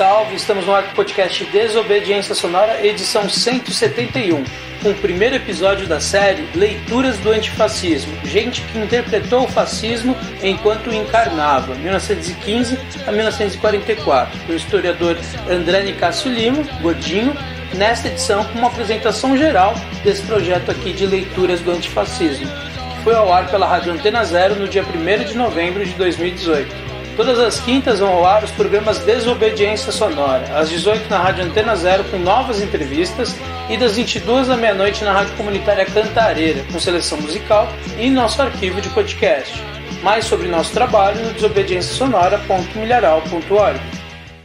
salve! Estamos no ar com o podcast Desobediência Sonora, edição 171, com o primeiro episódio da série Leituras do Antifascismo, gente que interpretou o fascismo enquanto encarnava, 1915 a 1944, do historiador André Nicásio Lima, Godinho, nesta edição com uma apresentação geral desse projeto aqui de Leituras do Antifascismo, que foi ao ar pela Rádio Antena Zero no dia 1º de novembro de 2018. Todas as quintas vão ao ar os programas Desobediência Sonora, às 18 na Rádio Antena Zero com novas entrevistas e das 22 à meia-noite na Rádio Comunitária Cantareira, com seleção musical e nosso arquivo de podcast. Mais sobre nosso trabalho no desobedienciasonora.milharal.org.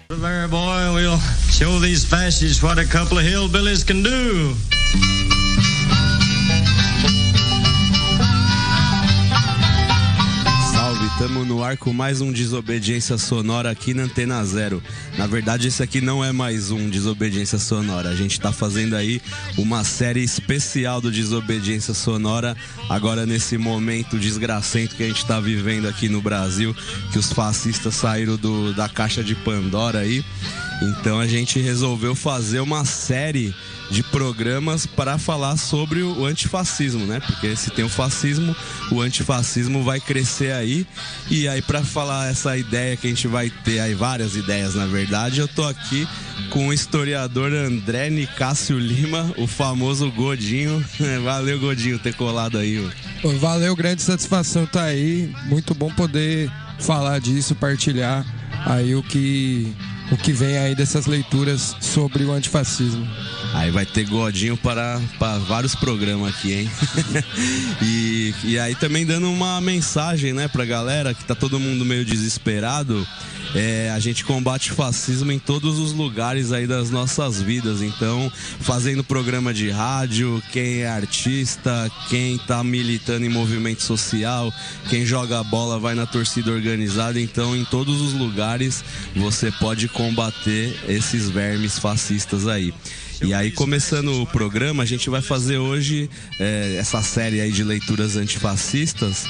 There, boy, we'll show these fascists what a couple of hillbillies can do. Estamos no ar com mais um Desobediência Sonora aqui na Antena Zero. Na verdade, esse aqui não é mais um Desobediência Sonora. A gente tá fazendo aí uma série especial do Desobediência Sonora, agora nesse momento desgracento que a gente tá vivendo aqui no Brasil, que os fascistas saíram da caixa de Pandora aí. Então a gente resolveu fazer uma série de programas para falar sobre o antifascismo, né? Porque se tem o fascismo, o antifascismo vai crescer aí. E aí, para falar essa ideia que a gente vai ter aí, várias ideias na verdade, eu tô aqui com o historiador André Nicásio Lima, o famoso Godinho. Valeu, Godinho, ter colado aí. Valeu, grande satisfação estar aí. Muito bom poder falar disso, partilhar aí o que vem aí dessas leituras sobre o antifascismo. Aí vai ter Godinho para vários programas aqui, hein? e aí também dando uma mensagem, né, pra galera que tá todo mundo meio desesperado. A gente combate o fascismo em todos os lugares aí das nossas vidas. Então, fazendo programa de rádio, quem é artista, quem tá militando em movimento social, quem joga bola vai na torcida organizada. Então, em todos os lugares você pode combater esses vermes fascistas aí. E aí, começando o programa, a gente vai fazer hoje essa série aí de leituras antifascistas.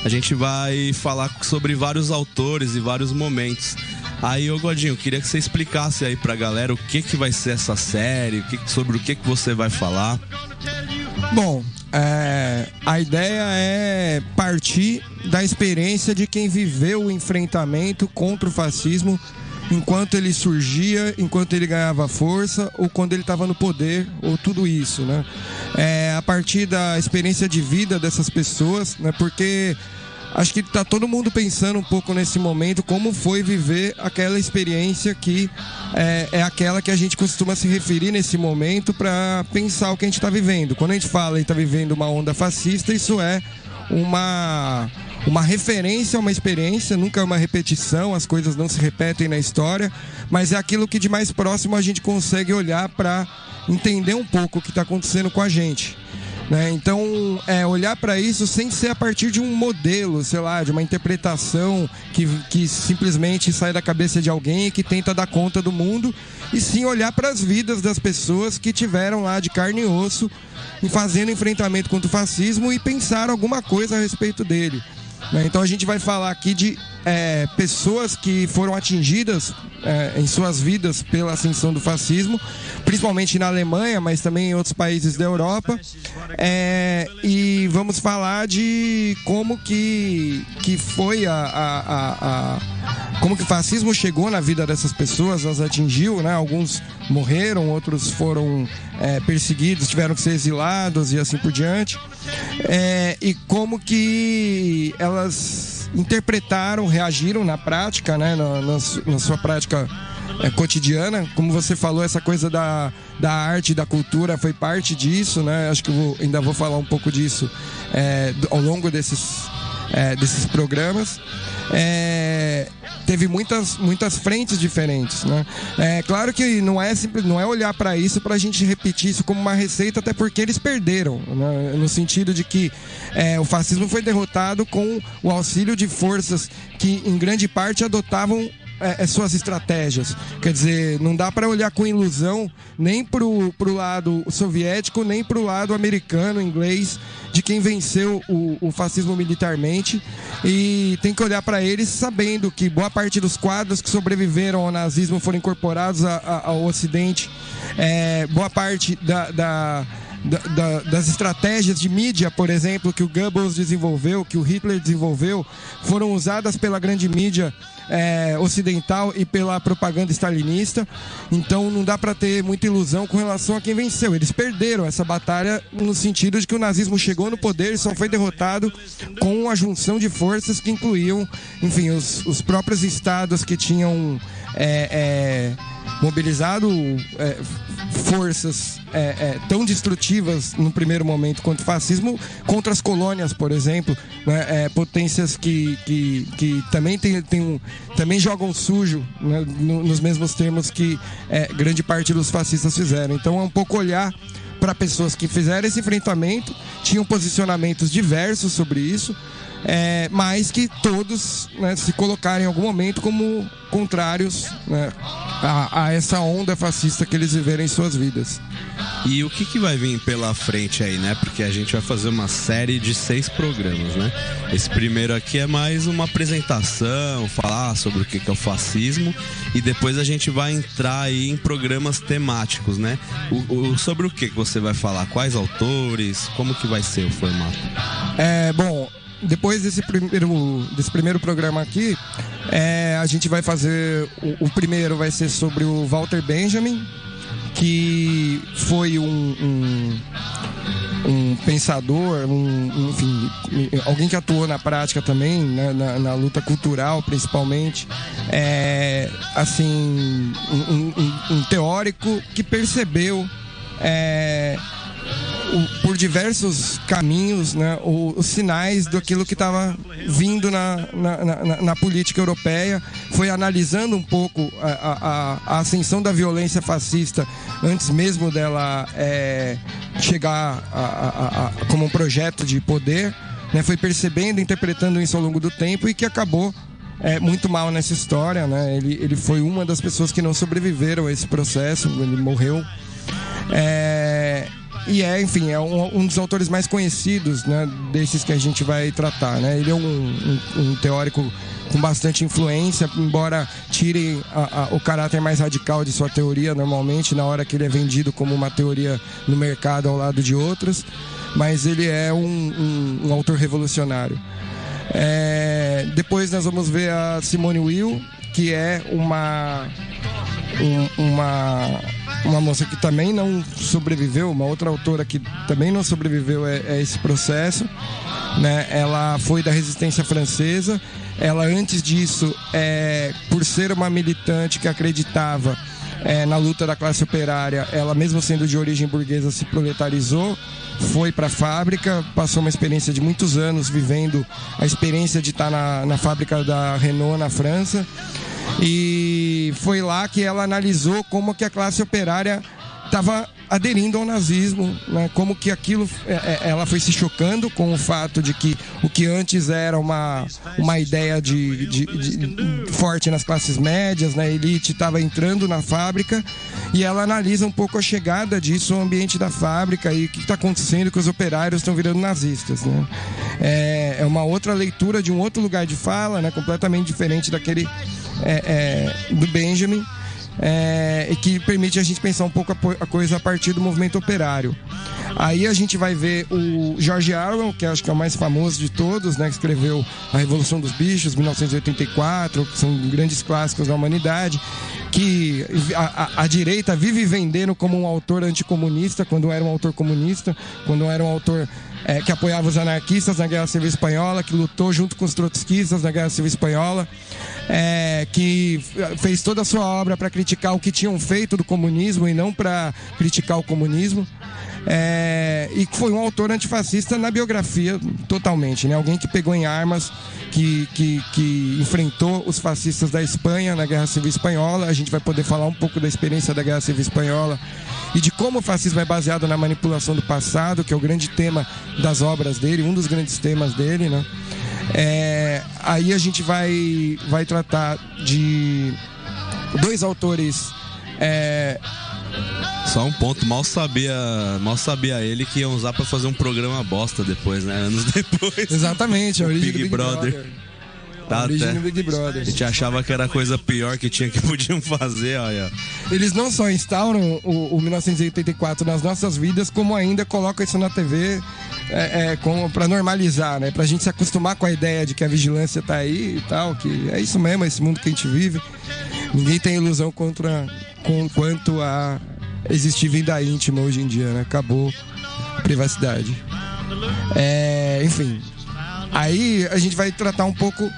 A gente vai falar sobre vários autores e vários momentos. Aí, ô Godinho, queria que você explicasse aí pra galera o que vai ser essa série, sobre o que você vai falar. Bom, a ideia é partir da experiência de quem viveu o enfrentamento contra o fascismo enquanto ele surgia, enquanto ele ganhava força, ou quando ele estava no poder, ou tudo isso, né? A partir da experiência de vida dessas pessoas, né? Porque acho que está todo mundo pensando um pouco nesse momento como foi viver aquela experiência que é aquela que a gente costuma se referir nesse momento para pensar o que a gente está vivendo. Quando a gente fala que está vivendo uma onda fascista, isso é uma referência a uma experiência, nunca é uma repetição, as coisas não se repetem na história, mas é aquilo que de mais próximo a gente consegue olhar para entender um pouco o que está acontecendo com a gente, né? Então, olhar para isso sem ser a partir de um modelo, sei lá, de uma interpretação que simplesmente sai da cabeça de alguém e que tenta dar conta do mundo, e sim olhar para as vidas das pessoas que tiveram lá de carne e osso e fazendo enfrentamento contra o fascismo e pensar alguma coisa a respeito dele. Então a gente vai falar aqui de pessoas que foram atingidas em suas vidas pela ascensão do fascismo, principalmente na Alemanha, mas também em outros países da Europa, e vamos falar de como que foi como que o fascismo chegou na vida dessas pessoas, as atingiu, né? Alguns morreram, outros foram perseguidos, tiveram que ser exilados e assim por diante, e como que elas interpretaram, reagiram na prática, né? Na sua prática cotidiana. Como você falou, essa coisa da arte, da cultura foi parte disso, né? Acho que eu ainda vou falar um pouco disso ao longo desses programas. Teve muitas frentes diferentes, né? Claro que não é olhar para isso para a gente repetir isso como uma receita, até porque eles perderam, né? No sentido de que o fascismo foi derrotado com o auxílio de forças que em grande parte adotavam suas estratégias. Quer dizer, não dá para olhar com ilusão nem pro lado soviético, nem pro lado americano, inglês, de quem venceu o fascismo militarmente. e tem que olhar para eles sabendo que boa parte dos quadros que sobreviveram ao nazismo foram incorporados ao Ocidente. Boa parte das estratégias de mídia, por exemplo, que o Goebbels desenvolveu, que o Hitler desenvolveu, foram usadas pela grande mídia ocidental e pela propaganda stalinista. Então não dá para ter muita ilusão com relação a quem venceu. Eles perderam essa batalha no sentido de que o nazismo chegou no poder e só foi derrotado com a junção de forças que incluíam, enfim, os próprios estados que tinham mobilizado forças tão destrutivas no primeiro momento quanto o fascismo contra as colônias, por exemplo, né? Potências que também também jogam sujo, né? Nos mesmos termos que grande parte dos fascistas fizeram. Então é um pouco olhar para pessoas que fizeram esse enfrentamento, tinham posicionamentos diversos sobre isso, mas que todos, né, se colocaram em algum momento como contrários, né, a essa onda fascista que eles viveram em suas vidas. E o que vai vir pela frente aí, né? Porque a gente vai fazer uma série de 6 programas, né? Esse primeiro aqui é mais uma apresentação, falar sobre o que é o fascismo, e depois a gente vai entrar aí em programas temáticos, né? Sobre o que você vai falar? Quais autores? Como que vai ser o formato? Bom, depois desse primeiro programa aqui, a gente vai fazer... O primeiro vai ser sobre o Walter Benjamin, que foi um pensador, enfim, alguém que atuou na prática também, né, na luta cultural principalmente, assim, um teórico que percebeu por diversos caminhos, né, os sinais daquilo que estava vindo na política europeia, foi analisando um pouco a ascensão da violência fascista antes mesmo dela chegar como um projeto de poder, né, foi percebendo, interpretando isso ao longo do tempo e que acabou muito mal nessa história, né? Ele foi uma das pessoas que não sobreviveram a esse processo, ele morreu. E enfim, é um dos autores mais conhecidos, né, desses que a gente vai tratar, né? Ele é um teórico com bastante influência, embora tire o caráter mais radical de sua teoria normalmente na hora que ele é vendido como uma teoria no mercado ao lado de outras, mas ele é um autor revolucionário. Depois nós vamos ver a Simone Weil, que é uma moça que também não sobreviveu, uma outra autora que também não sobreviveu a esse processo, né? Ela foi da resistência francesa. Ela, antes disso, por ser uma militante que acreditava na luta da classe operária, ela, mesmo sendo de origem burguesa, se proletarizou, foi para a fábrica, passou uma experiência de muitos anos vivendo a experiência de estar na fábrica da Renault na França. E foi lá que ela analisou como que a classe operária estava aderindo ao nazismo, né? Como que aquilo, ela foi se chocando com o fato de que o que antes era uma ideia de forte nas classes médias, né? A elite estava entrando na fábrica, e ela analisa um pouco a chegada disso ao ambiente da fábrica e o que está acontecendo, que os operários estão virando nazistas, né? É uma outra leitura de um outro lugar de fala, né? Completamente diferente daquele do Benjamin. E que permite a gente pensar um pouco a coisa a partir do movimento operário. Aí a gente vai ver o George Orwell, que acho que é o mais famoso de todos, né, que escreveu A Revolução dos Bichos, 1984, que são grandes clássicos da humanidade, que a direita vive vendendo como um autor anticomunista, quando era um autor comunista, quando era um autor que apoiava os anarquistas na Guerra Civil Espanhola, que lutou junto com os trotskistas na Guerra Civil Espanhola, que fez toda a sua obra para criticar o que tinham feito do comunismo e não para criticar o comunismo, e que foi um autor antifascista na biografia totalmente, né? Alguém que pegou em armas, que enfrentou os fascistas da Espanha na Guerra Civil Espanhola. A gente vai poder falar um pouco da experiência da Guerra Civil Espanhola e de como o fascismo é baseado na manipulação do passado, que é o grande tema das obras dele, um dos grandes temas dele, né? Aí a gente vai tratar de dois autores Só um ponto, mal sabia ele que iam usar pra fazer um programa bosta depois, né? Anos depois. Exatamente, a origem Big do Big Brother. Tá, a origem até. do Big Brother. A gente achava que era coisa pior que podiam fazer, olha. Eles não só instauram o 1984 nas nossas vidas, como ainda colocam isso na TV pra normalizar, né? Pra gente se acostumar com a ideia de que a vigilância tá aí e tal, que é isso mesmo, esse mundo que a gente vive. Ninguém tem ilusão quanto a existir vida íntima hoje em dia, né? Acabou a privacidade. Enfim, aí a gente vai tratar um pouco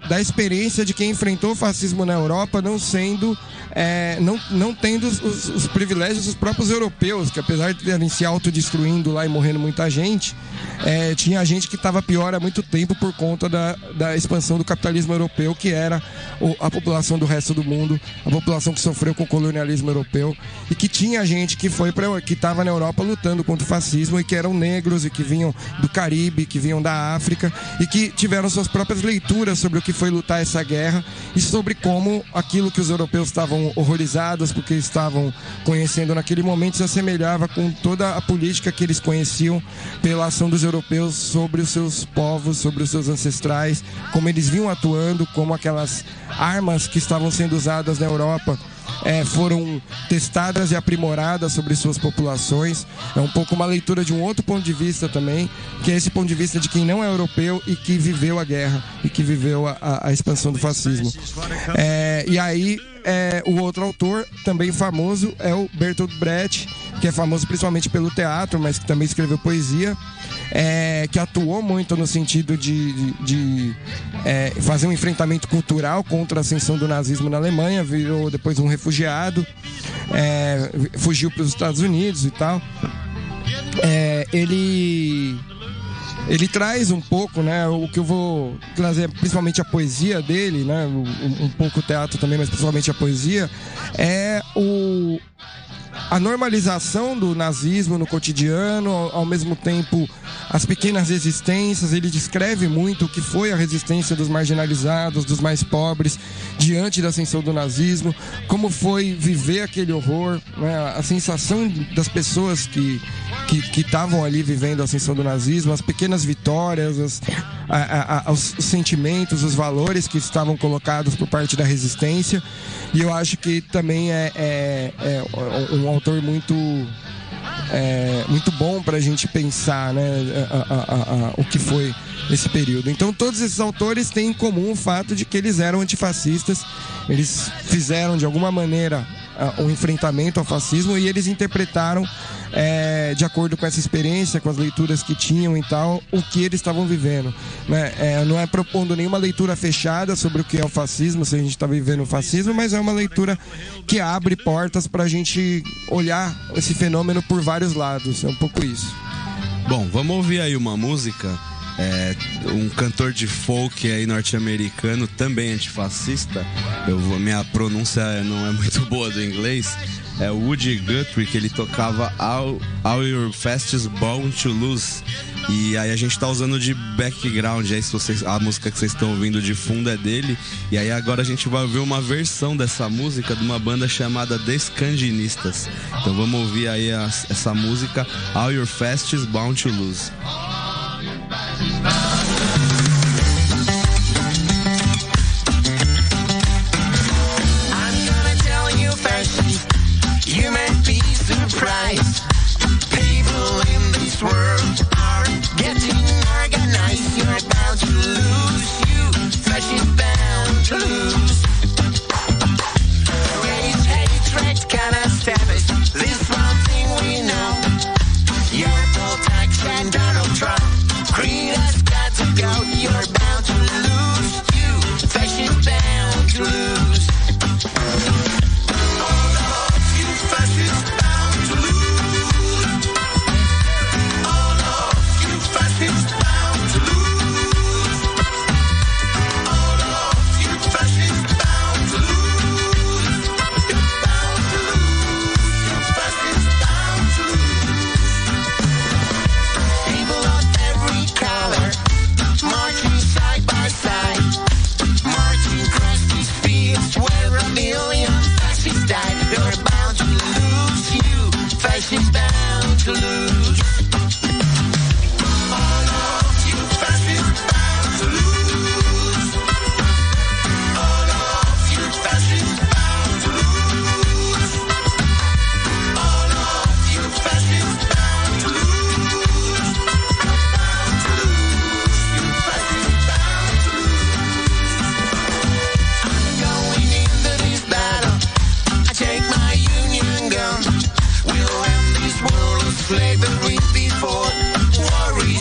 da experiência de quem enfrentou o fascismo na Europa, não tendo os privilégios dos próprios europeus, que apesar de terem se autodestruindo lá e morrendo muita gente, tinha gente que estava pior há muito tempo por conta da expansão do capitalismo europeu, que era a população do resto do mundo, a população que sofreu com o colonialismo europeu, e que tinha gente que estava na Europa lutando contra o fascismo, e que eram negros, e que vinham do Caribe, que vinham da África, e que tiveram suas próprias leituras sobre o que foi lutar essa guerra, e sobre como aquilo que os europeus estavam horrorizados porque estavam conhecendo naquele momento se assemelhava com toda a política que eles conheciam pela ação dos europeus sobre os seus povos, sobre os seus ancestrais, como eles vinham atuando, como aquelas armas que estavam sendo usadas na Europa foram testadas e aprimoradas sobre suas populações. É um pouco uma leitura de um outro ponto de vista também, que é esse ponto de vista de quem não é europeu e que viveu a guerra e que viveu a expansão do fascismo. E aí o outro autor também famoso é o Bertolt Brecht, que é famoso principalmente pelo teatro, mas que também escreveu poesia, que atuou muito no sentido de fazer um enfrentamento cultural contra a ascensão do nazismo na Alemanha, virou depois um refugiado, fugiu para os Estados Unidos e tal. Ele traz um pouco, né, o que eu vou trazer, principalmente a poesia dele, né, um pouco o teatro também, mas principalmente a poesia, a normalização do nazismo no cotidiano, ao mesmo tempo as pequenas resistências. Ele descreve muito o que foi a resistência dos marginalizados, dos mais pobres, diante da ascensão do nazismo, como foi viver aquele horror, né? A sensação das pessoas que estavam ali vivendo a ascensão do nazismo, as pequenas vitórias, os sentimentos, os valores que estavam colocados por parte da resistência. E eu acho que também é um autor muito bom para a gente pensar, né, o que foi esse período. Então todos esses autores têm em comum o fato de que eles eram antifascistas, eles fizeram de alguma maneira um enfrentamento ao fascismo e eles interpretaram de acordo com essa experiência, com as leituras que tinham e tal, o que eles estavam vivendo, né? Não é propondo nenhuma leitura fechada sobre o que é o fascismo, se a gente está vivendo o fascismo, mas é uma leitura que abre portas para a gente olhar esse fenômeno por vários lados. É um pouco isso. Bom, vamos ouvir aí uma música. Um cantor de folk aí norte-americano, também antifascista. Minha pronúncia não é muito boa do inglês. É o Woody Guthrie, que ele tocava All Your Fastest Born to Lose. E aí a gente tá usando de background aí, a música que vocês estão ouvindo de fundo é dele. E aí agora a gente vai ouvir uma versão dessa música de uma banda chamada The Scandinistas. Então vamos ouvir aí essa música All Your Fastest Born to Lose. You might be surprised. People in this world are getting organized. You're about to lose. You flesh is bound to lose. Race, hatred, cannot stop us. This one thing we know. Your protection, Donald Trump. Greed has got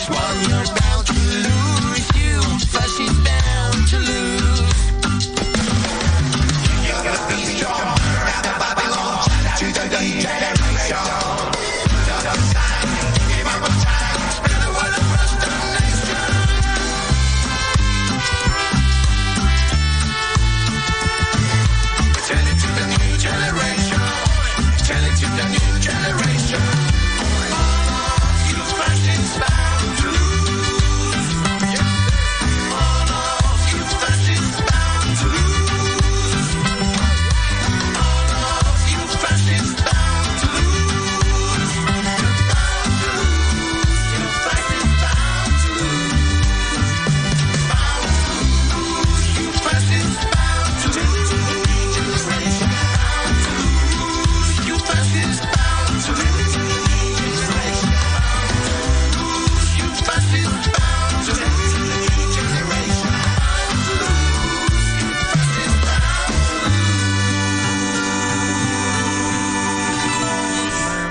this one you're bound to lose. You, flesh is bound to lose. You gotta be strong. Now the Babylon to the new generation. Give up a time. Spread the word across the nation. Tell it to the new generation. Tell it to the new generation. You flesh is bound to lose. All of you flesh is bound to lose. All of you flesh is bound to lose. Bound to lose. Your flesh is bound to lose. Bound to lose. Your flesh is bound to lose. Generation bound to lose. Your flesh is bound to lose. Generation bound to lose. Your flesh is bound to lose. Generation bound to lose. Your flesh is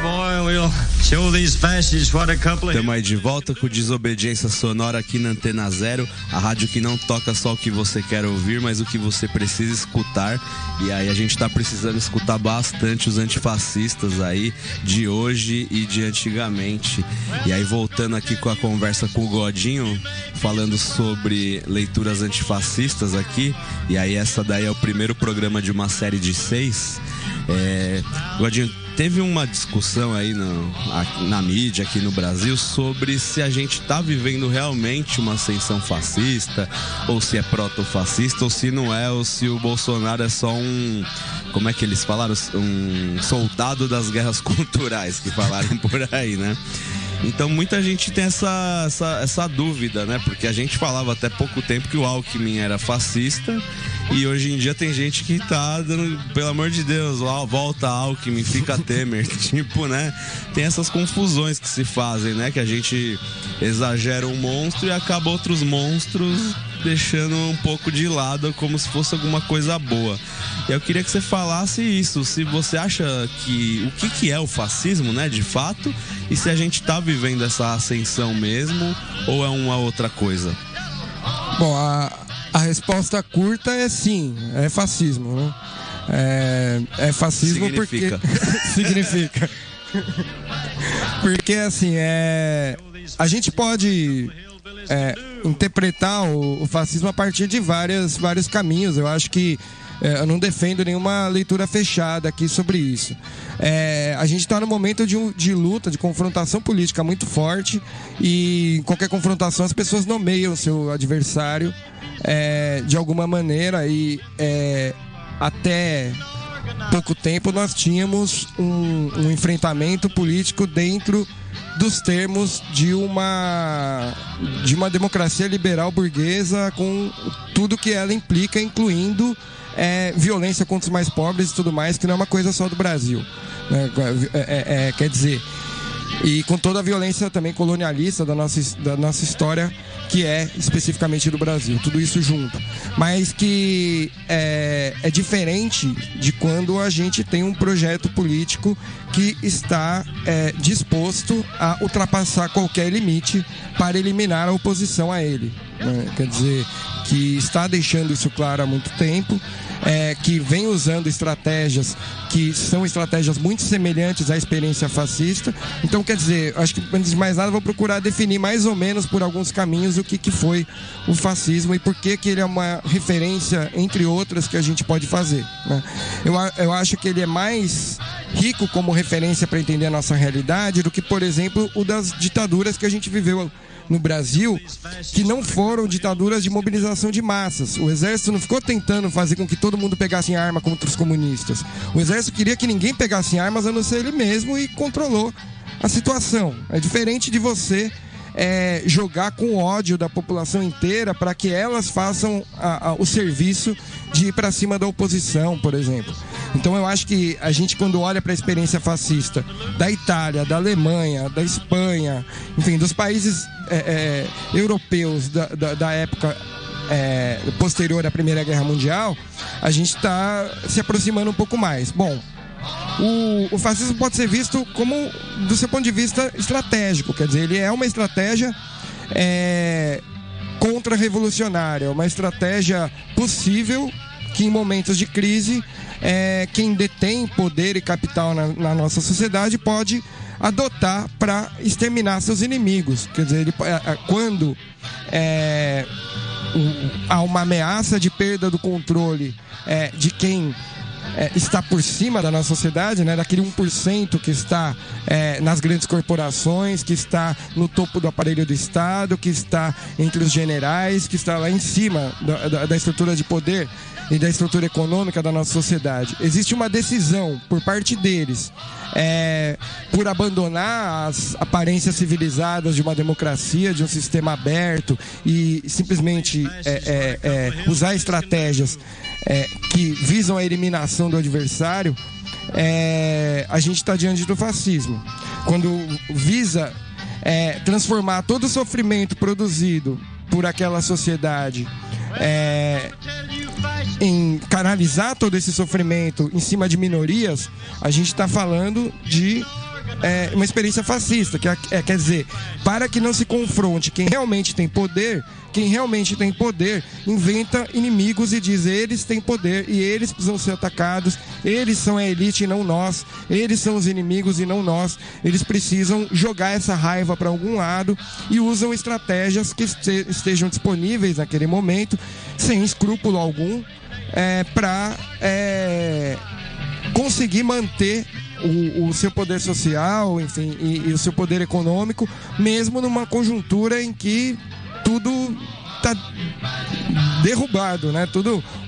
Boy, we'll show these fascists what a couple of... Estamos aí de volta com Desobediência Sonora aqui na Antena Zero, a rádio que não toca só o que você quer ouvir, mas o que você precisa escutar. E aí a gente tá precisando escutar bastante os antifascistas aí de hoje e de antigamente. E aí voltando aqui com a conversa com o Godinho, falando sobre leituras antifascistas aqui. E aí essa daí é o primeiro programa de uma série de 6. Godinho, teve uma discussão aí na mídia aqui no Brasil sobre se a gente tá vivendo realmente uma ascensão fascista, ou se é proto-fascista, ou se não é, ou se o Bolsonaro é só um, como é que eles falaram? Um soldado das guerras culturais, que falaram por aí, né? Então muita gente tem essa dúvida, né? Porque a gente falava até pouco tempo que o Alckmin era fascista, e hoje em dia tem gente que tá dando, pelo amor de Deus, volta Alckmin, fica Temer. Tipo, né? Tem essas confusões que se fazem, né? Que a gente exagera um monstro e acaba outros monstros deixando um pouco de lado, como se fosse alguma coisa boa. E eu queria que você falasse isso, se você acha que... O que é o fascismo, né, de fato, e se a gente tá vivendo essa ascensão mesmo, ou é uma outra coisa? Bom, a resposta curta é sim, é fascismo, né? É fascismo. Significa. Porque... Significa. Porque, assim, a gente pode interpretar o fascismo a partir de vários caminhos. Eu acho que eu não defendo nenhuma leitura fechada aqui sobre isso. A gente está num momento de luta, de confrontação política muito forte, e em qualquer confrontação as pessoas nomeiam seu adversário de alguma maneira, e até pouco tempo nós tínhamos um enfrentamento político dentro dos termos de uma democracia liberal burguesa, com tudo que ela implica, incluindo violência contra os mais pobres e tudo mais, que não é uma coisa só do Brasil, né? Quer dizer, e com toda a violência também colonialista da nossa história, que é especificamente do Brasil, tudo isso junto. Mas que é diferente de quando a gente tem um projeto político que está disposto a ultrapassar qualquer limite para eliminar a oposição a ele, né? Quer dizer, que está deixando isso claro há muito tempo, que vem usando estratégias que são estratégias muito semelhantes à experiência fascista. Então, quer dizer, acho que antes de mais nada vou procurar definir mais ou menos por alguns caminhos o que foi o fascismo e por que ele é uma referência, entre outras, que a gente pode fazer, né? Eu acho que ele é mais rico como referência para entender a nossa realidade do que, por exemplo, o das ditaduras que a gente viveu no Brasil, que não foram ditaduras de mobilização de massas. O exército não ficou tentando fazer com que todo mundo pegasse em arma contra os comunistas. O exército queria que ninguém pegasse em armas a não ser ele mesmo, e controlou a situação. É diferente de você jogar com ódio da população inteira para que elas façam o serviço de ir para cima da oposição, por exemplo. Então eu acho que a gente, quando olha para a experiência fascista da Itália, da Alemanha, da Espanha, enfim, dos países europeus da época posterior à Primeira Guerra Mundial, a gente está se aproximando um pouco mais. Bom, o fascismo pode ser visto como, do seu ponto de vista, estratégico. Quer dizer, ele é uma estratégia contra-revolucionária, uma estratégia possível que em momentos de crise quem detém poder e capital na nossa sociedade pode adotar para exterminar seus inimigos. Quer dizer, quando há uma ameaça de perda do controle de quem está por cima da nossa sociedade, né, daquele 1% que está nas grandes corporações, que está no topo do aparelho do Estado, que está entre os generais, que está lá em cima da estrutura de poder e da estrutura econômica da nossa sociedade. Existe uma decisão por parte deles por abandonar as aparências civilizadas de uma democracia, de um sistema aberto e simplesmente usar estratégias que visam a eliminação do adversário. A gente está diante do fascismo. Quando visa transformar todo o sofrimento produzido por aquela sociedade em canalizar todo esse sofrimento em cima de minorias, a gente está falando de uma experiência fascista, quer dizer, para que não se confronte quem realmente tem poder inventa inimigos e diz: eles têm poder e eles precisam ser atacados, eles são a elite e não nós, eles são os inimigos e não nós, eles precisam jogar essa raiva para algum lado e usam estratégias que estejam disponíveis naquele momento, sem escrúpulo algum, para conseguir manter o seu poder social, enfim, e o seu poder econômico, mesmo numa conjuntura em que tudo está derrubado, né?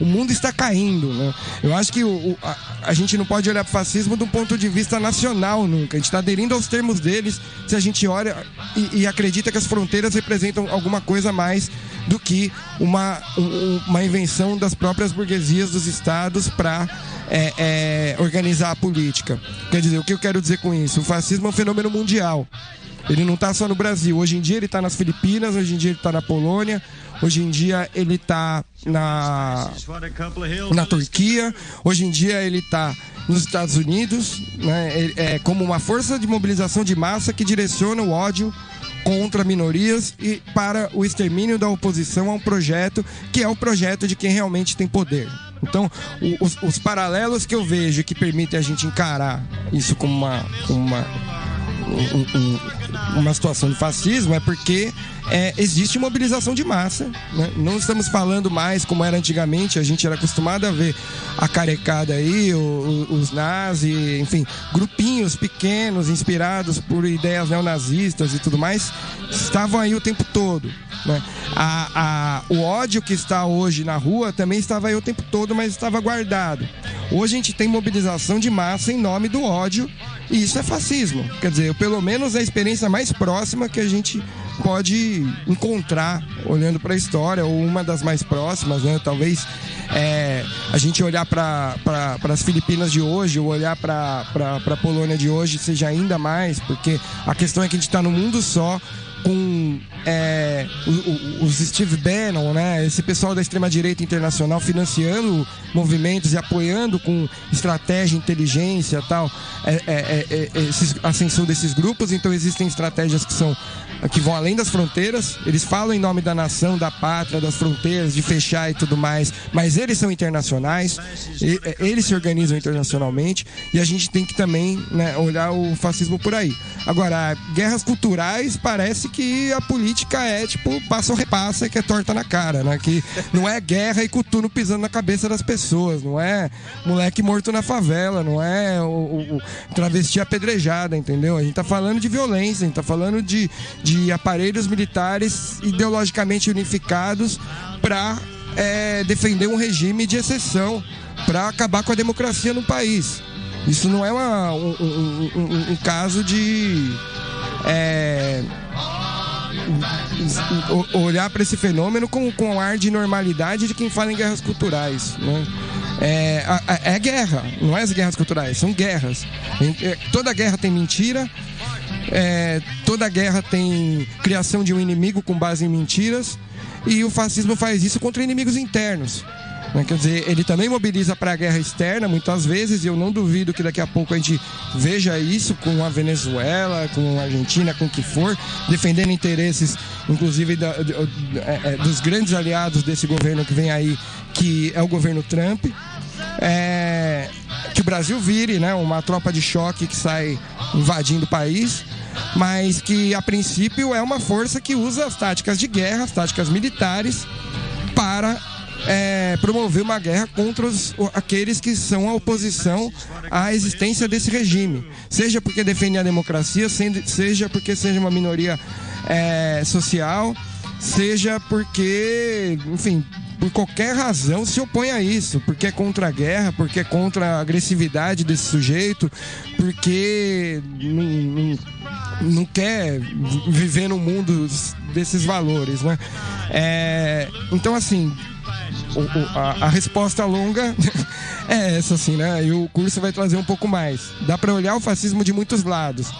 O mundo está caindo, né? Eu acho que a gente não pode olhar para o fascismo de um ponto de vista nacional nunca. A gente está aderindo aos termos deles se a gente olha e acredita que as fronteiras representam alguma coisa mais do que uma invenção das próprias burguesias dos estados para organizar a política. Quer dizer, o que eu quero dizer com isso? O fascismo é um fenômeno mundial. Ele não está só no Brasil. Hoje em dia ele está nas Filipinas, hoje em dia ele está na Polônia, hoje em dia ele está na Turquia, hoje em dia ele está nos Estados Unidos, né? Como uma força de mobilização de massa que direciona o ódio contra minorias e para o extermínio da oposição a um projeto que é o projeto de quem realmente tem poder. Então, os paralelos que eu vejo que permitem a gente encarar isso como uma situação de fascismo é porque existe mobilização de massa, né? Não estamos falando mais como era antigamente. A gente era acostumado a ver a carecada aí, os nazis, enfim, grupinhos pequenos inspirados por ideias neonazistas e tudo mais, estavam aí o tempo todo, né? O ódio que está hoje na rua também estava aí o tempo todo, mas estava guardado. Hoje a gente tem mobilização de massa em nome do ódio, e isso é fascismo. Quer dizer, pelo menos é a experiência mais próxima que a gente pode encontrar olhando para a história, ou uma das mais próximas, né? Talvez a gente olhar para as Filipinas de hoje, ou olhar para a Polônia de hoje seja ainda mais, porque a questão é que a gente está num mundo só, com os Steve Bannon, né? Esse pessoal da extrema-direita internacional financiando movimentos e apoiando com estratégia, inteligência e tal, a ascensão desses grupos. Então existem estratégias que vão além das fronteiras. Eles falam em nome da nação, da pátria, das fronteiras, de fechar e tudo mais, mas eles são internacionais, eles se organizam internacionalmente, e a gente tem que também, né, olhar o fascismo por aí. Agora, guerras culturais, parece que a política é tipo passa ou repassa, que é torta na cara, né? Que não é guerra e coturno pisando na cabeça das pessoas, não é moleque morto na favela, não é o travesti apedrejada, entendeu? A gente tá falando de violência, a gente tá falando de aparelhos militares ideologicamente unificados para defender um regime de exceção, para acabar com a democracia no país. Isso não é um caso de olhar para esse fenômeno com um ar de normalidade de quem fala em guerras culturais, né? É guerra, não é as guerras culturais, são guerras. Toda guerra tem mentira, toda guerra tem criação de um inimigo com base em mentiras, e o fascismo faz isso contra inimigos internos. né? Quer dizer, ele também mobiliza para a guerra externa, muitas vezes, e eu não duvido que daqui a pouco a gente veja isso com a Venezuela, com a Argentina, com o que for, defendendo interesses, inclusive, dos grandes aliados desse governo que vem aí, que é o governo Trump. Que o Brasil vire, né, uma tropa de choque que sai invadindo o país, mas que a princípio é uma força que usa as táticas de guerra, as táticas militares, para promover uma guerra contra aqueles que são a oposição à existência desse regime, seja porque defendem a democracia, seja porque seja uma minoria social, seja porque, enfim, por qualquer razão se opõe a isso, porque é contra a guerra, porque é contra a agressividade desse sujeito, porque não quer viver no mundo desses valores, né? Então, assim, a resposta longa é essa, assim, né? E o curso vai trazer um pouco mais. Dá para olhar o fascismo de muitos lados,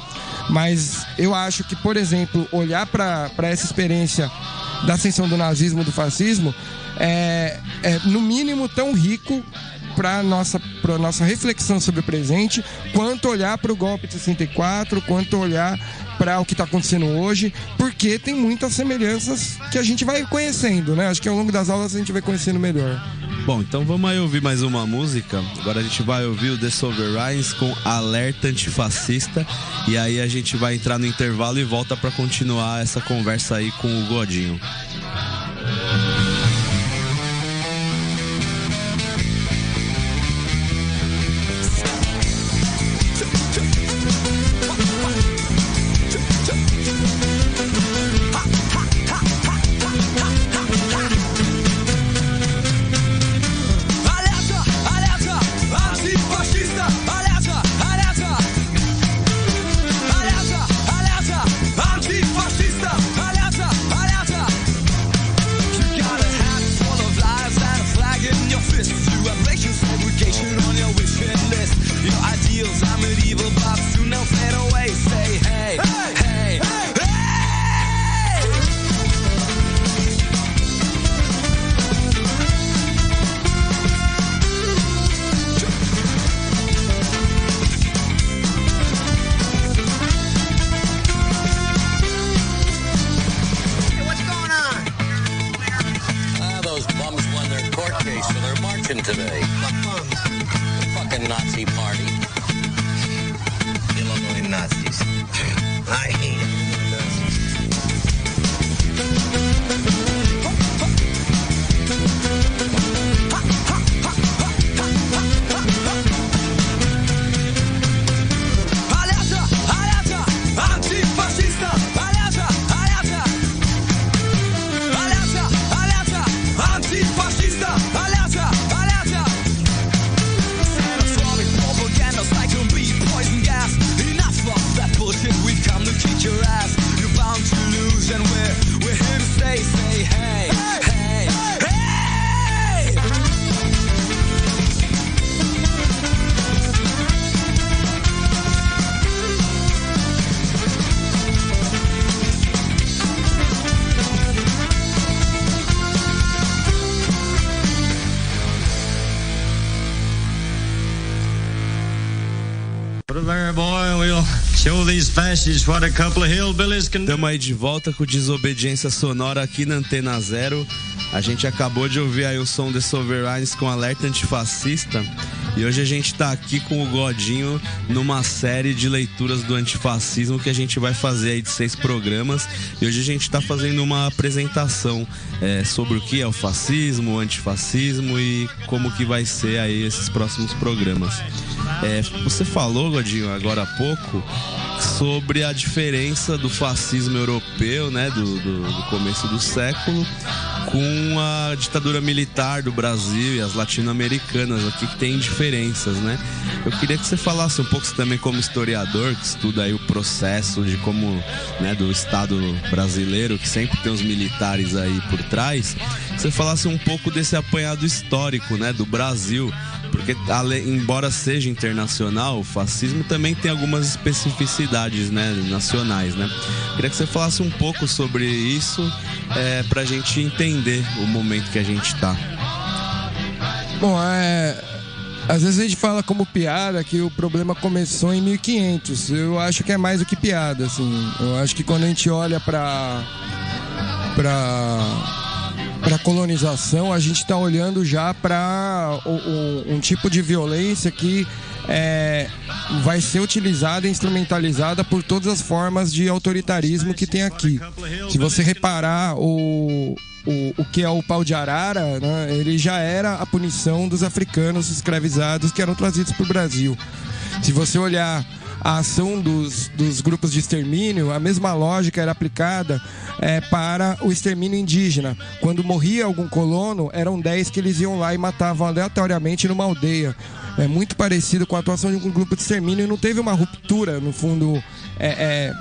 mas eu acho que, por exemplo, olhar para essa experiência da ascensão do nazismo, do fascismo, é no mínimo tão rico para nossa reflexão sobre o presente, quanto olhar para o golpe de 64, quanto olhar para o que está acontecendo hoje, porque tem muitas semelhanças que a gente vai conhecendo, né? Acho que ao longo das aulas a gente vai conhecendo melhor. Bom, então vamos aí ouvir mais uma música. Agora a gente vai ouvir o The Sovereigns com Alerta Antifascista, e aí a gente vai entrar no intervalo e volta para continuar essa conversa aí com o Godinho. Today. Fucking Nazi party. Illinois Nazis. I hate Nazis. Estamos aí de volta com Desobediência Sonora aqui na Antena Zero. A gente acabou de ouvir aí o som The Sovereigns com Alerta Antifascista. E hoje a gente tá aqui com o Godinho numa série de leituras do antifascismo que a gente vai fazer aí de 6 programas. E hoje a gente tá fazendo uma apresentação sobre o que é o fascismo, o antifascismo e como que vai ser aí esses próximos programas. Você falou, Godinho, agora há pouco, sobre a diferença do fascismo europeu, né, do começo do século, com a ditadura militar do Brasil e as latino-americanas aqui, que tem diferenças, né? Eu queria que você falasse um pouco, você também como historiador, que estuda aí o processo de como, né, do Estado brasileiro, que sempre tem os militares aí por trás, que você falasse um pouco desse apanhado histórico, né, do Brasil, porque embora seja internacional, o fascismo também tem algumas especificidades, né, nacionais, né? Queria que você falasse um pouco sobre isso, pra gente entender o momento que a gente tá. Bom, às vezes a gente fala como piada que o problema começou em 1500. Eu acho que é mais do que piada, assim. Eu acho que quando a gente olha para colonização, a gente está olhando já para um tipo de violência que vai ser utilizada e instrumentalizada por todas as formas de autoritarismo que tem aqui. Se você reparar o que é o pau de arara, né, ele já era a punição dos africanos escravizados que eram trazidos para o Brasil. Se você olhar a ação dos grupos de extermínio, a mesma lógica era aplicada para o extermínio indígena. Quando morria algum colono, eram 10 que eles iam lá e matavam aleatoriamente numa aldeia. É muito parecido com a atuação de um grupo de extermínio e não teve uma ruptura, no fundo,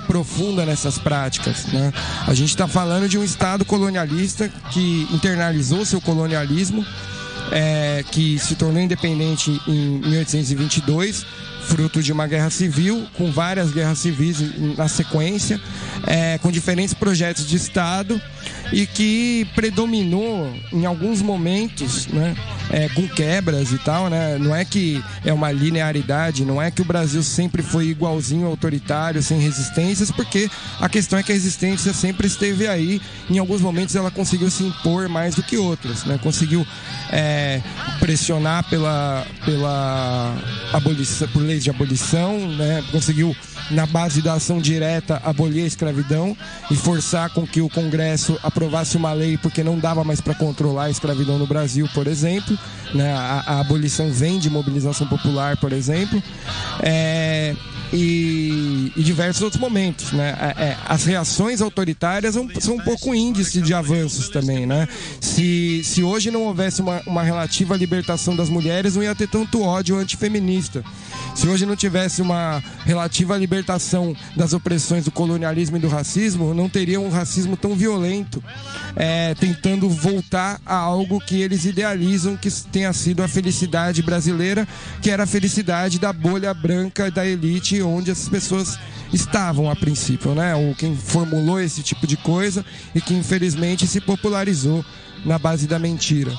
profunda nessas práticas, né? A gente está falando de um Estado colonialista que internalizou seu colonialismo, que se tornou independente em 1822, fruto de uma guerra civil, com várias guerras civis na sequência, com diferentes projetos de Estado, e que predominou em alguns momentos, né, com quebras e tal, né? Não é que é uma linearidade, não é que o Brasil sempre foi igualzinho autoritário, sem resistências, porque a questão é que a resistência sempre esteve aí. Em alguns momentos ela conseguiu se impor mais do que outras, né? Conseguiu pressionar pela abolição, por leis de abolição, né? Conseguiu, na base da ação direta, abolir a escravidão e forçar com que o Congresso aprovasse uma lei, porque não dava mais para controlar a escravidão no Brasil, por exemplo, né? A abolição vem de mobilização popular, por exemplo, e diversos outros momentos, né? As reações autoritárias são um pouco índice de avanços também, né? Se hoje não houvesse uma relativa libertação das mulheres, não ia ter tanto ódio antifeminista. Se hoje não tivesse uma relativa libertação das opressões do colonialismo e do racismo, não teria um racismo tão violento, tentando voltar a algo que eles idealizam que tenha sido a felicidade brasileira, que era a felicidade da bolha branca da elite, onde as pessoas estavam a princípio, né? Ou quem formulou esse tipo de coisa e que infelizmente se popularizou na base da mentira.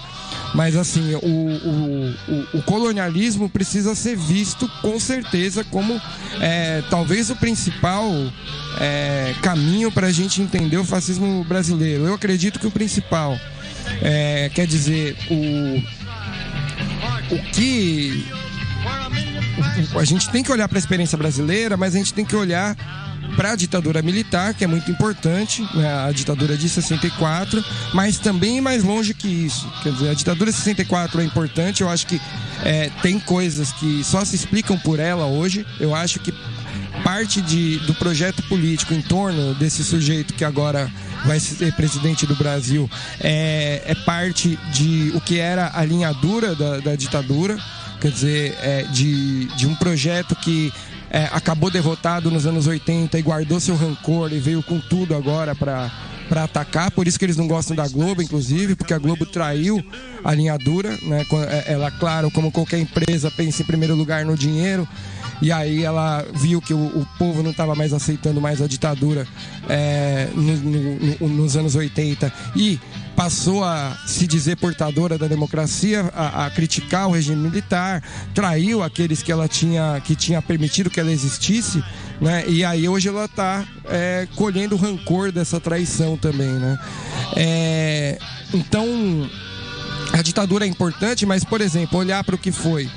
Mas assim, o colonialismo precisa ser visto com certeza como talvez o principal caminho para a gente entender o fascismo brasileiro. Eu acredito que o principal, quer dizer, a gente tem que olhar para a experiência brasileira, mas a gente tem que olhar para a ditadura militar, que é muito importante, né? A ditadura de 64, mas também mais longe que isso. Quer dizer, a ditadura de 64 é importante, eu acho que tem coisas que só se explicam por ela hoje. Eu acho que parte do projeto político em torno desse sujeito que agora vai ser presidente do Brasil é parte de o que era a linha dura da ditadura. Quer dizer, de um projeto que acabou derrotado nos anos 80 e guardou seu rancor e veio com tudo agora para atacar. Por isso que eles não gostam da Globo, inclusive, porque a Globo traiu a linha dura, né? Ela, claro, como qualquer empresa, pensa em primeiro lugar no dinheiro. E aí ela viu que o povo não estava mais aceitando mais a ditadura nos anos 80 e passou a se dizer portadora da democracia, a criticar o regime militar, traiu aqueles que tinha permitido que ela existisse, né? E aí hoje ela está colhendo o rancor dessa traição também, né? Então a ditadura é importante, mas, por exemplo, olhar para o que foi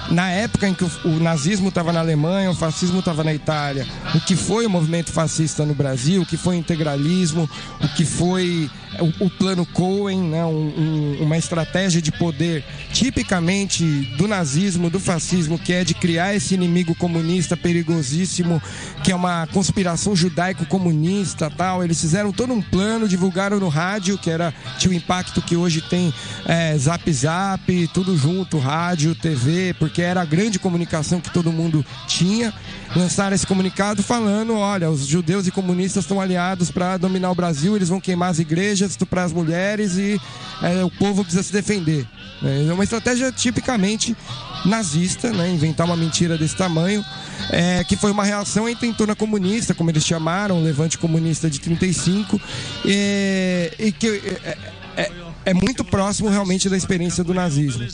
na época em que o nazismo estava na Alemanha, o fascismo estava na Itália, o que foi o movimento fascista no Brasil, o que foi o integralismo, o que foi o plano Cohen, né? Uma estratégia de poder tipicamente do nazismo, do fascismo, que é de criar esse inimigo comunista perigosíssimo, que é uma conspiração judaico-comunista, tal. Eles fizeram todo um plano, divulgaram no rádio, tinha o impacto que hoje tem Zap Zap, tudo junto, rádio, TV, porque era a grande comunicação que todo mundo tinha. Lançaram esse comunicado falando: olha, os judeus e comunistas estão aliados para dominar o Brasil, eles vão queimar as igrejas, estuprar as mulheres e o povo precisa se defender. É uma estratégia tipicamente nazista, né? Inventar uma mentira desse tamanho, que foi uma reação à intentona comunista, como eles chamaram, o levante comunista de 35, e que é muito próximo realmente da experiência do nazismo.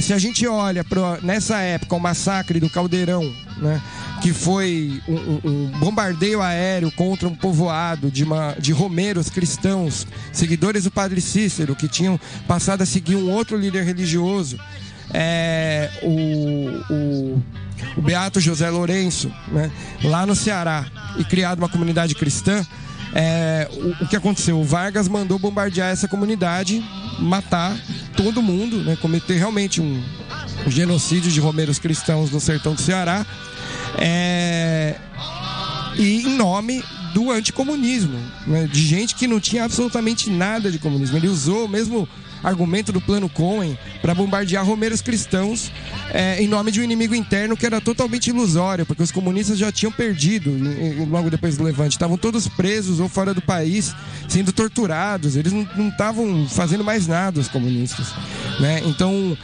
Se a gente olha nessa época o massacre do Caldeirão, né, que foi um bombardeio aéreo contra um povoado de romeros cristãos, seguidores do Padre Cícero, que tinham passado a seguir um outro líder religioso, o Beato José Lourenço, né, lá no Ceará, e criado uma comunidade cristã. O que aconteceu? O Vargas mandou bombardear essa comunidade, matar todo mundo, né, cometer realmente um genocídio de romeros cristãos no sertão do Ceará, e em nome do anticomunismo, né, de gente que não tinha absolutamente nada de comunismo. Ele usou o mesmo argumento do Plano Cohen para bombardear romeros cristãos em nome de um inimigo interno que era totalmente ilusório, porque os comunistas já tinham perdido logo depois do Levante. Estavam todos presos ou fora do país, sendo torturados. Eles não estavam fazendo mais nada, os comunistas, né? Então,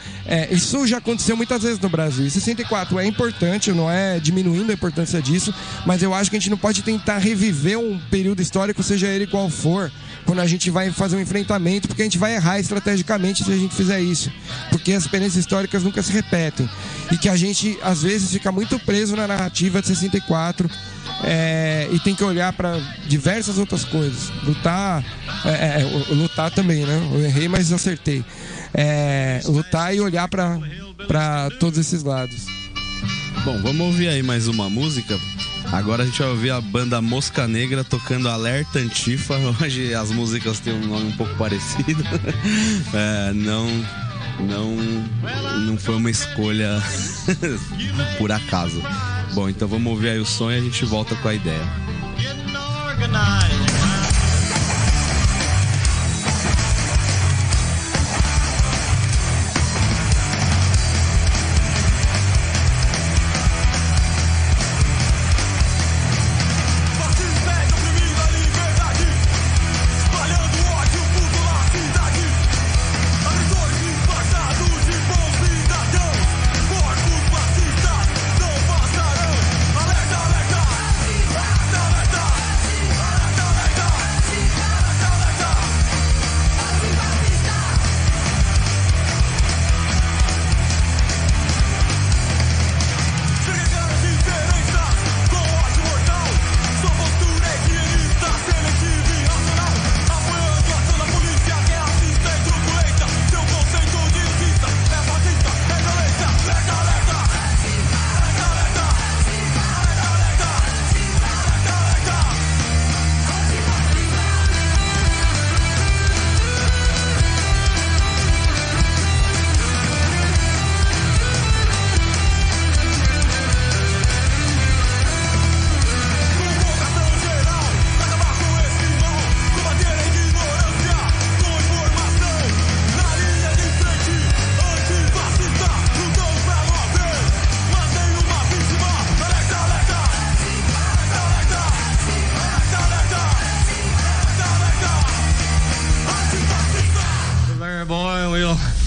isso já aconteceu muitas vezes no Brasil. E 64 é importante, não é diminuindo a importância disso, mas eu acho que a gente não pode tentar reviver um período histórico, seja ele qual for, quando a gente vai fazer um enfrentamento, porque a gente vai errar estrategicamente se a gente fizer isso, porque as experiências históricas nunca se repetem, e que a gente às vezes fica muito preso na narrativa de 64, e tem que olhar para diversas outras coisas. Lutar também, né? Eu errei, mas acertei. Lutar e olhar para todos esses lados. Bom, vamos ouvir aí mais uma música. Agora a gente vai ouvir a banda Mosca Negra tocando Alerta Antifa. Hoje as músicas têm um nome um pouco parecido. Não foi uma escolha por acaso. Bom, então vamos ouvir aí o som e a gente volta com a ideia.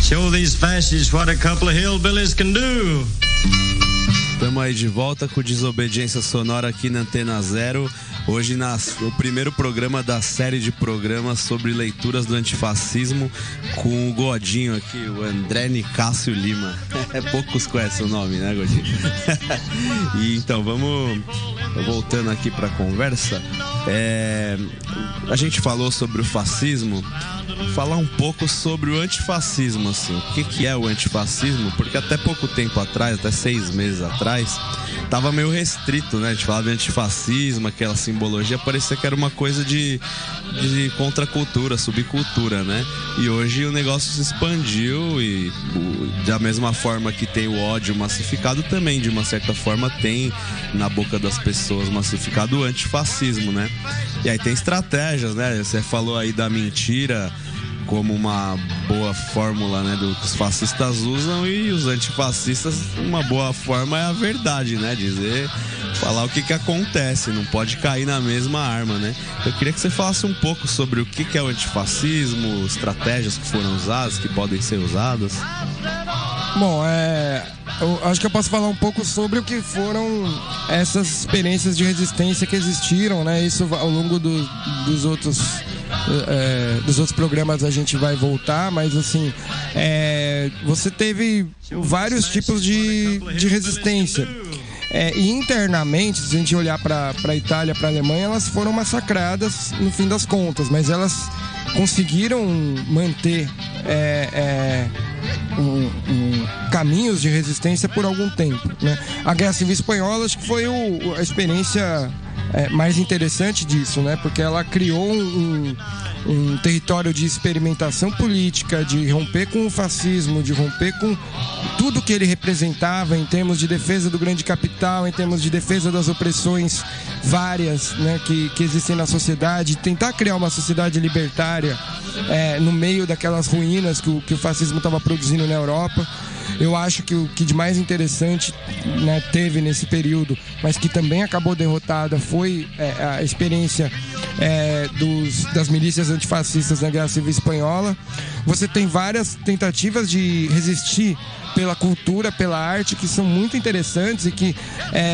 Show these fascists what a couple of hillbillies can do. Estamos aí de volta com Desobediência Sonora aqui na Antena Zero. Hoje o primeiro programa da série de programas sobre leituras do antifascismo com o Godinho aqui, o André Nicásio Lima. Poucos conhecem o nome, né, Godinho? E então, vamos voltando aqui para a conversa. A gente falou sobre o fascismo, falar um pouco sobre o antifascismo, assim. O que é o antifascismo? Porque até pouco tempo atrás, até 6 meses atrás, tava meio restrito, né? A gente falava de antifascismo, aquela simbologia, parecia que era uma coisa de contracultura, subcultura, né? E hoje o negócio se expandiu e da mesma forma que tem o ódio massificado, também de uma certa forma tem na boca das pessoas massificado o antifascismo, né? E aí tem estratégias, né? Você falou aí da mentira como uma boa fórmula, né, do que os fascistas usam, e os antifascistas, uma boa forma é a verdade, né, falar o que acontece, não pode cair na mesma arma, né. Eu queria que você falasse um pouco sobre o que é o antifascismo, estratégias que foram usadas, que podem ser usadas. Bom, eu acho que eu posso falar um pouco sobre o que foram essas experiências de resistência que existiram, né, isso ao longo dos outros dos outros programas a gente vai voltar, mas assim, você teve vários tipos de resistência. E internamente, se a gente olhar para a Itália, para a Alemanha, elas foram massacradas no fim das contas, mas elas conseguiram manter caminhos de resistência por algum tempo, né? A Guerra Civil Espanhola acho que foi a experiência mais interessante disso, né? Porque ela criou um território de experimentação política, de romper com o fascismo, de romper com tudo que ele representava em termos de defesa do grande capital, em termos de defesa das opressões várias, né, que existem na sociedade, tentar criar uma sociedade libertária no meio daquelas ruínas que o fascismo estava produzindo na Europa. Eu acho que o que de mais interessante, né, teve nesse período, mas que também acabou derrotada, foi a experiência das milícias antifascistas na Guerra Civil Espanhola. Você tem várias tentativas de resistir pela cultura, pela arte, que são muito interessantes e que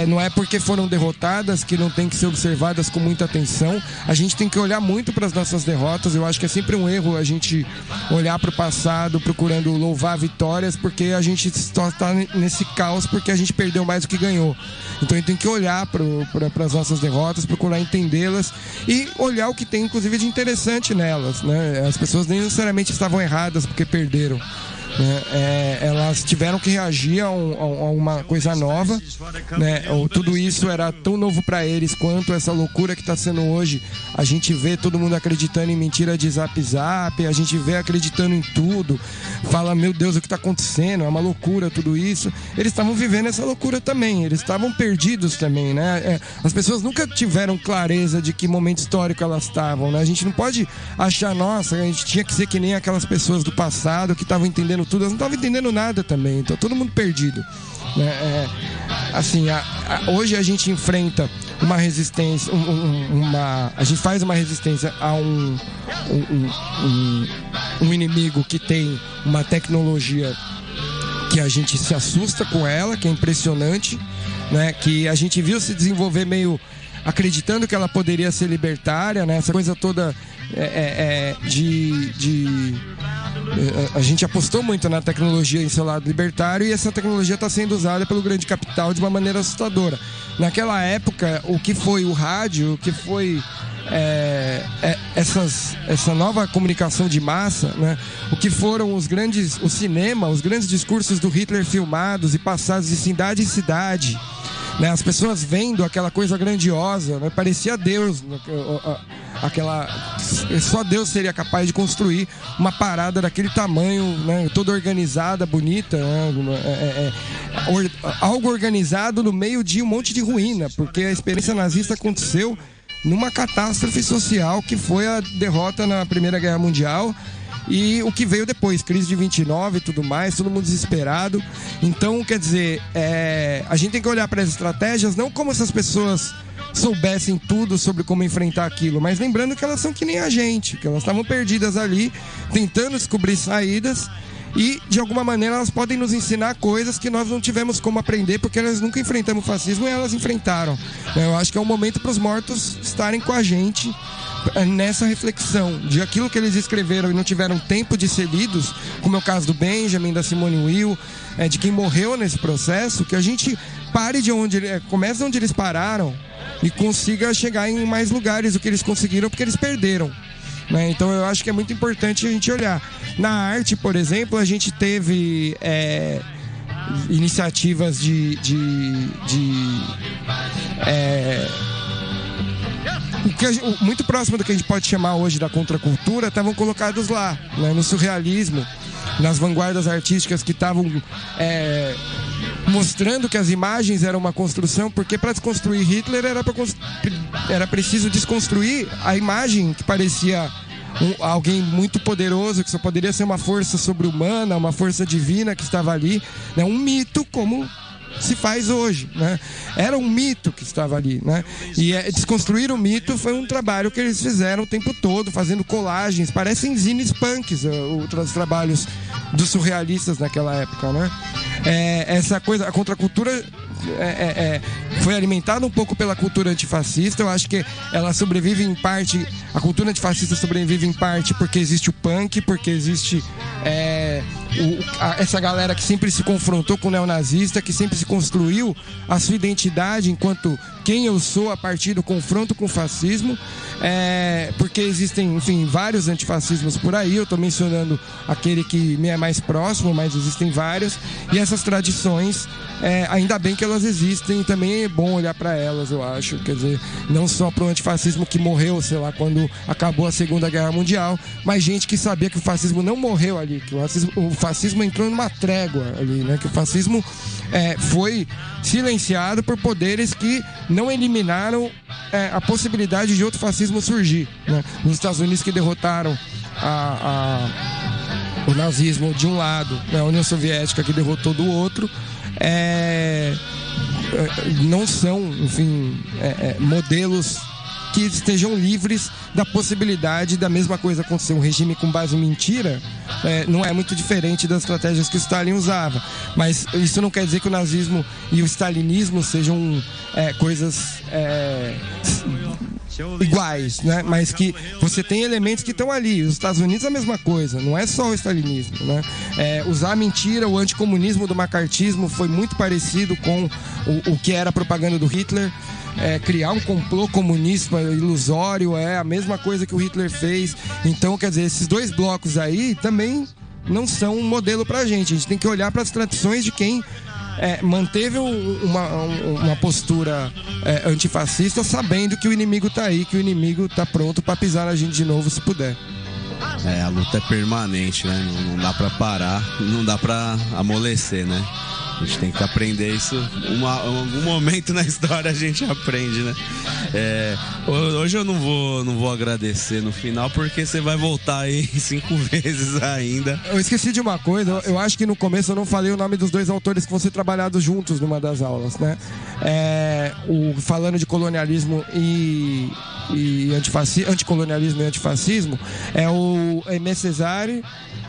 não é porque foram derrotadas que não tem que ser observadas com muita atenção. A gente tem que olhar muito para as nossas derrotas. Eu acho que é sempre um erro a gente olhar para o passado procurando louvar vitórias, porque a gente só está nesse caos porque a gente perdeu mais do que ganhou. Então a gente tem que olhar para as nossas derrotas, procurar entendê-las e olhar o que tem inclusive de interessante nelas, né? As pessoas nem necessariamente estavam erradas porque perderam. Elas tiveram que reagir a uma coisa nova, né? Tudo isso era tão novo para eles quanto essa loucura que está sendo hoje. A gente vê todo mundo acreditando em mentira de Zap Zap, a gente vê acreditando em tudo, fala, meu Deus, o que está acontecendo? É uma loucura tudo isso. Eles estavam vivendo essa loucura também, eles estavam perdidos também, né? As pessoas nunca tiveram clareza de que momento histórico elas estavam, né? A gente não pode achar, nossa, a gente tinha que ser que nem aquelas pessoas do passado que estavam entendendo tudo, elas não estavam entendendo nada também, então todo mundo perdido, né? Assim, hoje a gente enfrenta uma resistência, a gente faz uma resistência a um inimigo que tem uma tecnologia que a gente se assusta com ela, que é impressionante, né? Que a gente viu se desenvolver meio acreditando que ela poderia ser libertária, né? Essa coisa toda a gente apostou muito na tecnologia em seu lado libertário e essa tecnologia está sendo usada pelo grande capital de uma maneira assustadora. Naquela época, o que foi o rádio, o que foi essa nova comunicação de massa, né? O que foram o cinema, os grandes discursos do Hitler filmados e passados de cidade em cidade, né? As pessoas vendo aquela coisa grandiosa, né? Parecia Deus, só Deus seria capaz de construir uma parada daquele tamanho, né? Toda organizada, bonita, né? Algo organizado no meio de um monte de ruína, porque a experiência nazista aconteceu numa catástrofe social que foi a derrota na Primeira Guerra Mundial e o que veio depois, crise de 29 e tudo mais, todo mundo desesperado. Então, quer dizer, a gente tem que olhar para as estratégias não como se as pessoas soubessem tudo sobre como enfrentar aquilo, mas lembrando que elas são que nem a gente, que elas estavam perdidas ali, tentando descobrir saídas e, de alguma maneira, elas podem nos ensinar coisas que nós não tivemos como aprender, porque elas nunca enfrentamos o fascismo e elas enfrentaram. Eu acho que é um momento para os mortos estarem com a gente nessa reflexão de aquilo que eles escreveram e não tiveram tempo de ser lidos, como é o caso do Benjamin, da Simone Weil, de quem morreu nesse processo, que a gente pare de comece onde eles pararam e consiga chegar em mais lugares do que eles conseguiram, porque eles perderam, né? Então eu acho que é muito importante a gente olhar. Na arte, por exemplo, a gente teve iniciativas muito próximo do que a gente pode chamar hoje da contracultura, estavam colocados lá, né? No surrealismo, nas vanguardas artísticas que estavam mostrando que as imagens eram uma construção, porque para desconstruir Hitler era preciso desconstruir a imagem que parecia alguém muito poderoso, que só poderia ser uma força sobre-humana, uma força divina que estava ali, né? Um mito como se faz hoje, né? Era um mito que estava ali, né? E desconstruir o mito foi um trabalho que eles fizeram o tempo todo, fazendo colagens, parecem zines punks, outros trabalhos dos surrealistas naquela época, né? Essa coisa, a contracultura foi alimentada um pouco pela cultura antifascista. Eu acho que ela sobrevive em parte, a cultura antifascista sobrevive em parte porque existe o punk, porque existe essa galera que sempre se confrontou com o neonazista, que sempre se construiu a sua identidade enquanto quem eu sou a partir do confronto com o fascismo, porque existem, enfim, vários antifascismos por aí. Eu estou mencionando aquele que me é mais próximo, mas existem vários, e essas tradições, ainda bem que elas existem, e também é bom olhar para elas, eu acho, quer dizer, não só para o antifascismo que morreu, sei lá, quando acabou a Segunda Guerra Mundial, mas gente que sabia que o fascismo não morreu ali, que o fascismo entrou numa trégua ali, né? Que o fascismo foi silenciado por poderes que não eliminaram a possibilidade de outro fascismo surgir, né? Nos Estados Unidos, que derrotaram o nazismo de um lado, né? A União Soviética, que derrotou do outro, não são, enfim, modelos que estejam livres da possibilidade da mesma coisa acontecer. Um regime com base em mentira não é muito diferente das estratégias que o Stalin usava. Mas isso não quer dizer que o nazismo e o stalinismo sejam coisas iguais, né? Mas que você tem elementos que estão ali. Os Estados Unidos é a mesma coisa, não é só o stalinismo, né? Usar a mentira, o anticomunismo do macartismo foi muito parecido com o que era a propaganda do Hitler. Criar um complô comunista ilusório é a mesma coisa que o Hitler fez. Então, quer dizer, esses dois blocos aí também não são um modelo pra gente. A gente tem que olhar para as tradições de quem manteve uma postura antifascista, sabendo que o inimigo tá aí, que o inimigo tá pronto para pisar na gente de novo se puder. A luta é permanente, né? Não dá pra parar, não dá pra amolecer, né? A gente tem que aprender isso. Em algum momento na história a gente aprende, né? Hoje eu não vou agradecer no final, porque você vai voltar aí 5 vezes ainda. Eu esqueci de uma coisa. Eu acho que no começo eu não falei o nome dos dois autores que vão ser trabalhados juntos numa das aulas, né? Falando de colonialismo e anticolonialismo e antifascismo, é o Aimé Césaire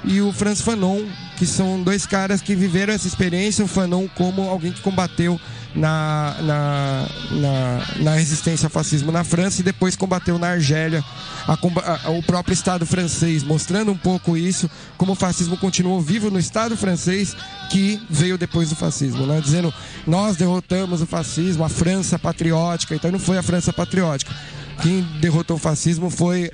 e o Frantz Fanon, que são dois caras que viveram essa experiência. O Fanon como alguém que combateu na resistência ao fascismo na França e depois combateu na Argélia o próprio Estado francês, mostrando um pouco isso, como o fascismo continuou vivo no Estado francês que veio depois do fascismo, né? Dizendo, nós derrotamos o fascismo, a França patriótica. Então não foi a França patriótica. Quem derrotou o fascismo foi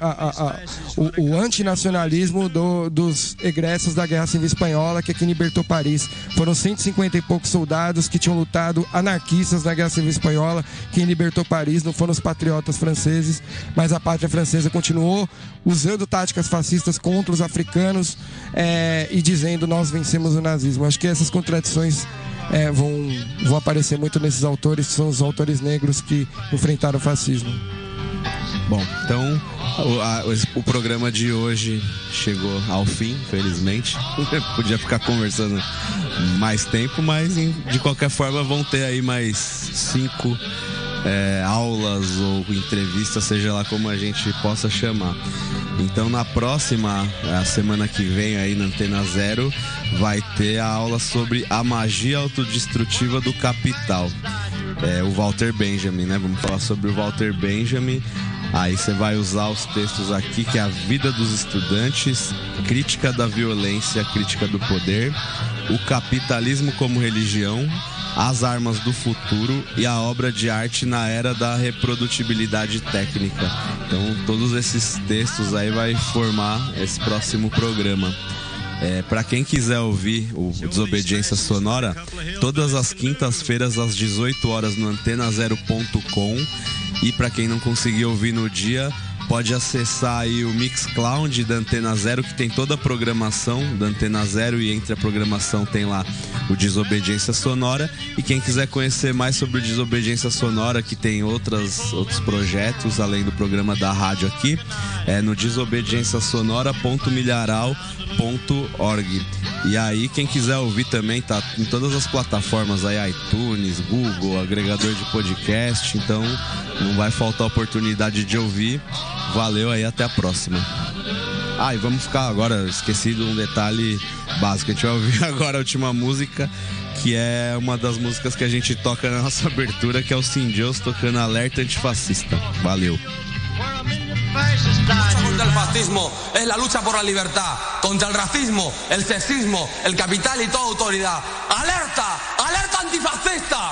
o antinacionalismo dos egressos da Guerra Civil Espanhola, que é quem libertou Paris. Foram 150 e poucos soldados que tinham lutado, anarquistas na Guerra Civil Espanhola. Quem libertou Paris não foram os patriotas franceses, mas a pátria francesa continuou usando táticas fascistas contra os africanos e dizendo, nós vencemos o nazismo. Acho que essas contradições vão aparecer muito nesses autores, que são os autores negros que enfrentaram o fascismo. Bom, então o programa de hoje chegou ao fim, felizmente. Podia ficar conversando mais tempo, mas de qualquer forma vão ter aí mais 5 aulas ou entrevistas, seja lá como a gente possa chamar. Então na próxima, a semana que vem aí na Antena Zero, vai ter a aula sobre a magia autodestrutiva do capital. O Walter Benjamin, né? Vamos falar sobre o Walter Benjamin. Aí você vai usar os textos aqui, que é a vida dos estudantes, crítica da violência, crítica do poder, o capitalismo como religião, as armas do futuro e a obra de arte na era da reprodutibilidade técnica. Então todos esses textos aí vai formar esse próximo programa. Para quem quiser ouvir o Desobediência Sonora, todas as quintas-feiras às 18 horas no antenazero.com. E para quem não conseguir ouvir no dia, pode acessar aí o Mixcloud da Antena Zero, que tem toda a programação da Antena Zero, e entre a programação tem lá o Desobediência Sonora. E quem quiser conhecer mais sobre o Desobediência Sonora, que tem outros projetos além do programa da rádio aqui, é no desobedienciasonora.milharal.org. E aí quem quiser ouvir também tá em todas as plataformas aí, iTunes, Google, agregador de podcast. Então não vai faltar oportunidade de ouvir. Valeu aí, até a próxima. E vamos ficar agora, esqueci de um detalhe básico. A gente vai ouvir agora a última música, que é uma das músicas que a gente toca na nossa abertura, que é o Sim Deus tocando Alerta Antifascista. Valeu. La lucha contra el fascismo es la lucha por la libertad, contra el racismo, el sexismo, el capital y toda autoridad. ¡Alerta! ¡Alerta antifascista!